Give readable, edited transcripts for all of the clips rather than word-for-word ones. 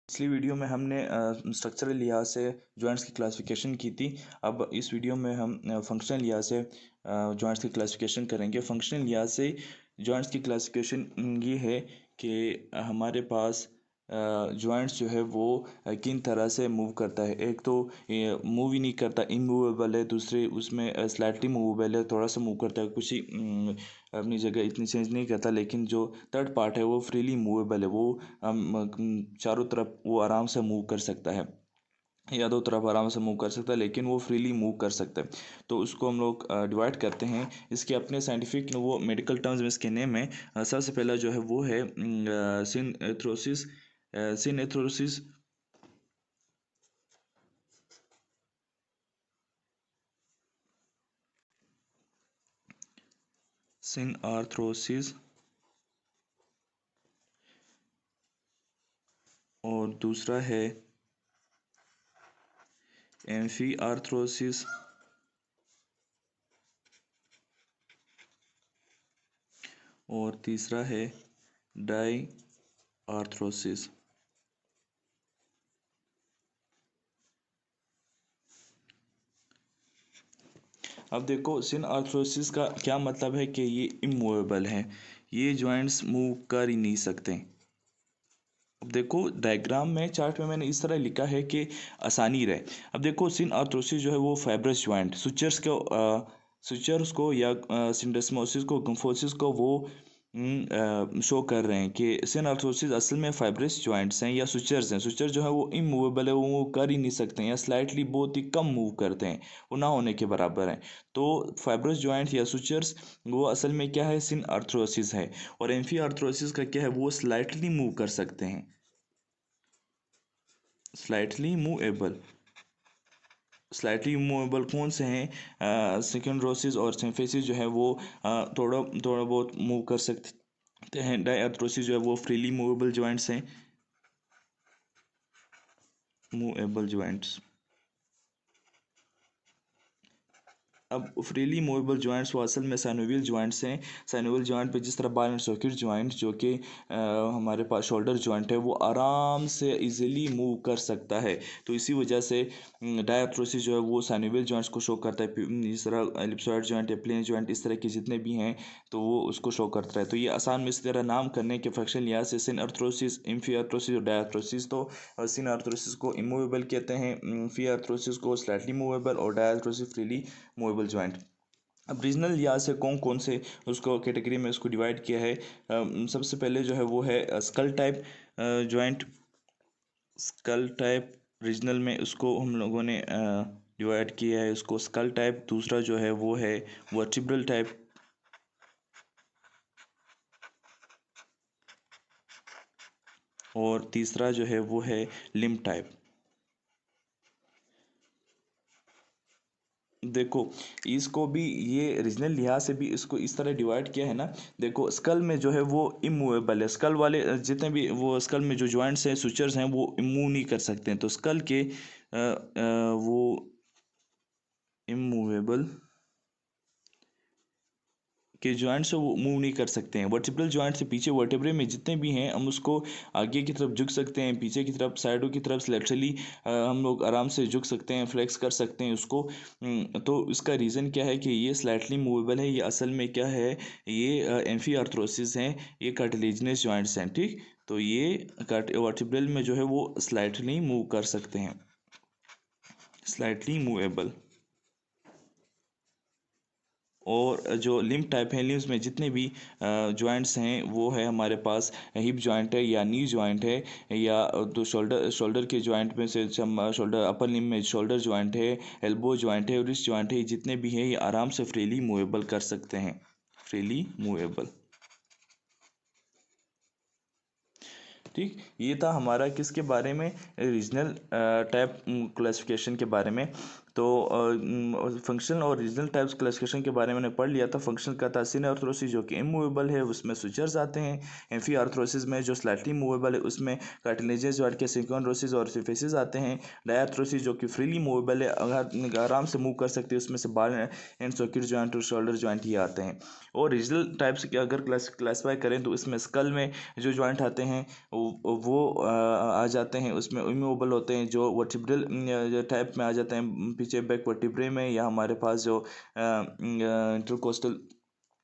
पिछली वीडियो में हमने स्ट्रक्चरल लिहाज से जॉइंट्स की क्लासिफिकेशन की थी। अब इस वीडियो में हम फंक्शनल लिहाज से जॉइंट्स की क्लासिफिकेशन करेंगे। फंक्शनल लिहाज से जॉइंट्स की क्लासिफिकेशन ये है कि हमारे पास जॉइंट्स जो है वो किन तरह से मूव करता है। एक तो मूव ही नहीं करता, इमूवेबल है। दूसरे उसमें स्लाइटली मूवेबल है, थोड़ा सा मूव करता है, कुछ ही अपनी जगह इतनी चेंज नहीं करता। लेकिन जो थर्ड पार्ट है वो फ्रीली मूवेबल है, वो चारों तरफ वो आराम से मूव कर सकता है, या दो तरफ आराम से मूव कर सकता है, लेकिन वो फ्रीली मूव कर सकता है। तो उसको हम लोग डिवाइड करते हैं। इसके अपने साइंटिफिक वो मेडिकल टर्म्स में इसके नेम है। सबसे पहला जो है वो है सिनएथ्रोसिस। सिनएथ्रोसिस सिनआर्थ्रोसिस और दूसरा है एम्फीआर्थ्रोसिस और तीसरा है डाई आर्थ्रोसिस। अब देखो, सिन आर्थ्रोसिस का क्या मतलब है कि ये इमूवेबल है, ये जॉइंट्स मूव कर ही नहीं सकते। अब देखो डायग्राम में, चार्ट में मैंने इस तरह लिखा है कि आसानी रहे। अब देखो सिन आर्थ्रोसिस जो है वो फाइब्रस जॉइंट सुचर्स को या सिंडेस्मोसिस को, गम्फोसिस को वो शो कर रहे हैं कि सिन आर्थ्रोसिस असल में फाइब्रस जॉइंट्स हैं या सुचर्स हैं। सुचर जो है वो इमूवेबल है, वो मूव कर ही नहीं सकते हैं, या स्लाइटली बहुत ही कम मूव करते हैं, वो ना होने के बराबर हैं। तो फाइब्रस जॉइंट या सुचर्स वो असल में क्या है, सिन आर्थ्रोसिस है। और एम्फी आर्थ्रोसिस का क्या है, वो स्लाइटली मूव कर सकते हैं, स्लाइटली मूवेबल। स्लाइटली मूवेबल कौन से हैं, सिकेंड्रोसिस और सिम्फिसिस जो है वो थोड़ा थोड़ा बहुत मूव कर सकते हैं। डायआर्थ्रोसिस जो है वो फ्रीली मूवेबल जॉइंट्स हैं, मूवेबल जॉइंट्स। अब फ्रीली मूवेबल जॉइंट्स वो असल में साइनोवियल जॉइंट्स हैं। साइनोवियल जॉइंट पे जिस तरह बाल एंड सॉकेट जॉइंट जो कि हमारे पास शोल्डर जॉइंट है, वो आराम से इजीली मूव कर सकता है। तो इसी वजह से डायआर्थ्रोसिस जो है वो साइनोवियल जॉइंट्स को शो करता है। इस तरह एलिप्सॉइड जॉइंट या प्लेन जॉइंट, इस तरह के जितने भी हैं तो वो उसको शो करता है। तो ये आसान में इस तरह नाम करने के फंक्शन लिहाज से सिन आर्थ्रोसिस, इम्फी आर्थ्रोसिस और डायआर्थ्रोसिस। तो सिन आर्थ्रोसिस को इमूवेबल कहते हैं, इम्फी आर्थ्रोसिस को स्लाइटली मूवेबल और डायआर्थ्रोसिस फ्रीली मूवेबल जॉइंट। अब रीजनल लिहाज से कौन कौन से उसको कैटेगरी में उसको डिवाइड किया है। सबसे पहले जो है वो है skull type joint. Skull type regional में उसको हम लोगों ने डिवाइड किया है, उसको स्कल टाइप। दूसरा जो है वो है वर्टिब्रल टाइप, और तीसरा जो है वो है लिम्ब टाइप। देखो इसको भी, ये रीजनल लिहाज से भी इसको इस तरह डिवाइड किया है ना। देखो स्कल में जो है वो इमूवेबल है, स्कल वाले जितने भी वो स्कल में जो जॉइंट्स हैं, सुचर्स हैं, वो मूव नहीं कर सकते हैं। तो स्कल के वो इमूवेबल के जॉइंट्स वो मूव नहीं कर सकते हैं। वर्टिब्रल जॉइंट से पीछे वर्टेब्रे में जितने भी हैं, हम उसको आगे की तरफ झुक सकते हैं, पीछे की तरफ, साइडों की तरफ लेटरली हम लोग आराम से झुक सकते हैं, फ्लेक्स कर सकते हैं उसको। तो इसका रीज़न क्या है कि ये स्लाइटली मूवेबल है। ये असल में क्या है, ये एम्फी आर्थ्रोसिस हैं, ये कार्टिलेजिनस जॉइंट्स हैं, ठीक। तो ये वर्टिब्रल में जो है वो स्लाइटली मूव कर सकते हैं, स्लाइटली मूवेबल। और जो लिम्ब टाइप है, लिम्स में जितने भी जॉइंट्स हैं वो है हमारे पास हिप जॉइंट है, या नी जॉइंट है, या तो शोल्डर के जॉइंट में से शोल्डर, अपर लिम्ब में शोल्डर जॉइंट है, एल्बो जॉइंट है, रिस्ट जॉइंट है। जितने भी हैं ये आराम से फ्रीली मूवेबल कर सकते हैं, फ्रीली मूवेबल, ठीक। ये था हमारा किसके बारे में, रीजनल टाइप क्लासिफिकेशन के बारे में। तो फंक्शन और रीजनल टाइप्स क्लासिफिकेशन के बारे में मैंने पढ़ लिया था। फंक्शन का था सिन आर्थरोसिस जो कि इमूवेबल है, उसमें सुचर्स आते हैं। एम्फी आर्थरोसिस में जो स्लाइटली मूवेबल है उसमें कार्टिलेजेस जॉइंट के सिंक्रोनरोसिस और सिफेसिस आते हैं। डायआर्थरोसिस जो कि फ्रीली मूवेबल है, अगर आराम से मूव कर सकते हैं, उसमें से बाल एंड सोक्यूर जॉइंट और शोल्डर जॉइंट ही आते हैं। और रीजनल टाइप्स के अगर क्लासीफाई करें तो इसमें स्कल में जो जॉइंट आते हैं वो आ जाते हैं, उसमें इमूवेबल होते हैं। जो वर्टिब्रल टाइप में आ जाते हैं पीछे बैक वर्टिब्रे में, या हमारे पास जो इंटरकोस्टल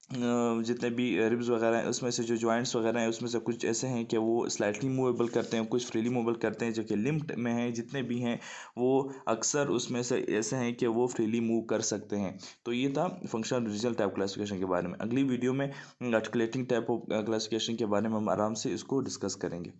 जितने भी रिब्स वगैरह हैं उसमें से जो जॉइंट्स वगैरह हैं उसमें से कुछ ऐसे हैं कि वो स्लाइटली मूवेबल करते हैं, कुछ फ्रीली मूवेबल करते हैं। जो कि लिम्ब में हैं जितने भी हैं वो अक्सर उसमें से ऐसे हैं कि वो फ्रीली मूव कर सकते हैं। तो ये था फंक्शनल रीजनल टाइप क्लासिफिकेशन के बारे में। अगली वीडियो में आर्टिकुलेटिंग टाइप ऑफ क्लासिफिकेशन के बारे में हम आराम से इसको डिस्कस करेंगे।